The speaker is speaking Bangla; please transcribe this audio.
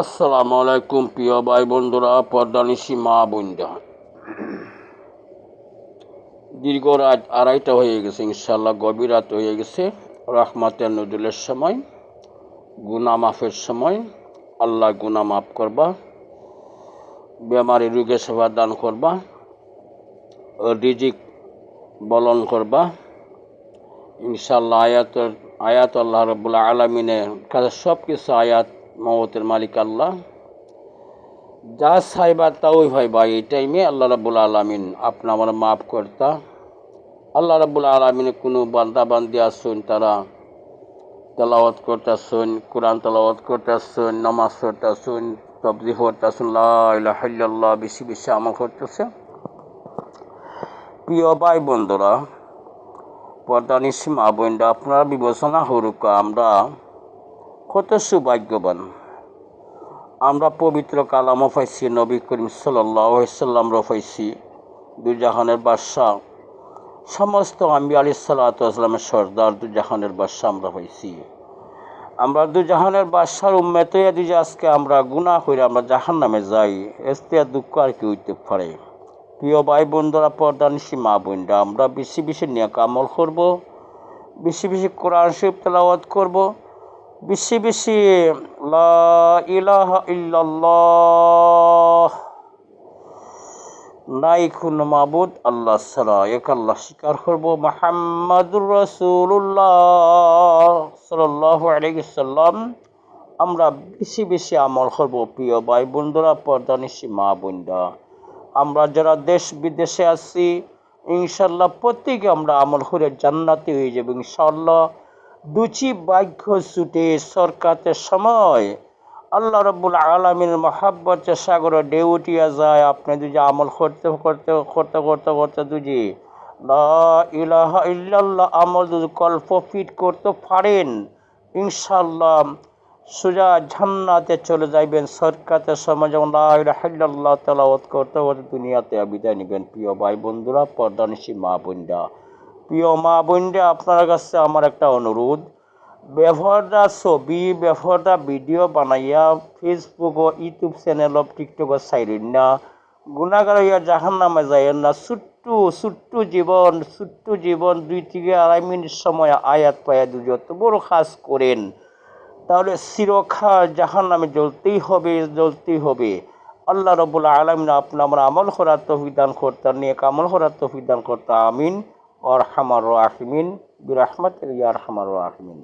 আসসালামু আলাইকুম প্রিয় ভাই বন্ধুরা, পর্দানিশি মা বোনরা। দীর্ঘ রাত 2:30 হয়ে গেছে, ইনশাল্লাহ গভীর রাত হয়ে গেছে। রহমাতের নজরুলের সময়, গুনাহ মাফের সময়। আল্লাহ গুনাহ মাফ করবা, বেমারি রোগে সেবা দান করবা, রিজিক বলন করবা। ইনশাল্লাহ আয়াত আল্লাহ রাব্বুল আলামিনের কাছে সব কিছু আয়াত। মওতের মালিক আল্লাহ, যা চাইবা তাই ভাইবা। এই টাইমে আল্লাহ রাব্বুল আলামিন আপনি আমার মাফ করতা। আল্লাহ রাব্বুল আলামিনের কোনো বান্দা বান্দি আসুন, তারা তেলাওয়াত করতেছেন, কোরআন তেলাওয়াত করতেছেন, নামাজ পড়তেছেন, তাসবিহ পড়তেছেন, লা ইলাহা ইল্লাল্লাহ বেশি বেশি আমল করতেছে। প্রিয় ভাই বন্ধুরা, পর্দানিশি মা বোনরা, আপনারা বিবেচনা করুক আমরা কত সৌভাগ্যবান। আমরা পবিত্র কালামও পাইছি, নবী করিম সাল্লাল্লাহু আলাইহি সাল্লামও পাইছি, দুজাহানের বাদশা, সমস্ত আম্বিয়া আলাইহিসসালাতু ওয়াসসালামের সর্দার দুজাহানের বাদশা আমরা পাইছি। আমরা দুজাহানের বাদশার উম্মত হইয়া যে আজকে আমরা গুনাহ করে আমরা জাহান্নামে যাই, এতে দুঃখ আর কি হইতে পারে। প্রিয় ভাই বন্ধুরা, পর্দানিশি মা বোনরা, আমরা বেশি বেশি নেক আমল করব, বেশি বেশি কোরআন শরীফ তেলাওয়াত করব, বেশি বেশি লা ইলাহা ইল্লাল্লাহ, নাই কোনো মাবুদ আল্লাহ ছাড়া, এক আল্লাহ স্বীকার করব, মুহাম্মাদুর রাসূলুল্লাহ সাল্লাল্লাহু আলাইহি সাল্লাম আমরা বেশি বেশি আমল করব। প্রিয় ভাই বন্ধুরা, পর্দানিশি মা বোনরা, আমরা যারা দেশ বিদেশে আছি, ইনশাল্লাহ প্রত্যেকে আমরা আমল করে জান্নাতি হয়ে যাব ইনশাল্লাহ। দুচি ভাগ্য ছুটে সরকারের সময় আল্লাহ রাব্বুল আলামিনের মহাব্বতের সাগরে ঢেউ উঠিয়া যায়। আপনি যদি আমল করতে করতে করতে করতে করতে যদি লা ইলাহা ইল্লাল্লাহ আমল যদি কল্পফিট করতে পারেন, ইনশাল্লাহ সোজা জান্নাতে চলে যাইবেন। সরকারের সময় যেমন লা ইলাহা ইল্লাল্লাহ তেলাওয়াত করতে করতে দুনিয়াতে বিদায় নেবেন। প্রিয় ভাই বন্ধুরা, পর্দানিশি মা বোনরা, প্রিয় মা বোনরা, আপনার কাছে আমার একটা অনুরোধ, ব্যবহারটা ছবি ব্যবহারটা ভিডিও বানাইয়া ফেসবুক ও ইউটিউব চ্যানেল অফ টিকটকও সাইরেন না, গুণাগার হইয়া জাহান্নামে যাইয়েন না। ছোট্ট জীবন 2 থেকে 2.5 মিনিট সময় আয়াত পায়া দুই যত বড় কাজ করেন, তাহলে চিরকাল জাহান্নামে জ্বলতেই হবে। আল্লাহ রাব্বুল আলামিন আপনি আমরা আমল করার তৌফিক দান করতেন, নেক আমল করার তৌফিক দান করতেন। আমিন ওয়া আরহামার রাহিমিন বিরহমাতিকা ইয়া আরহামার রাহিমিন।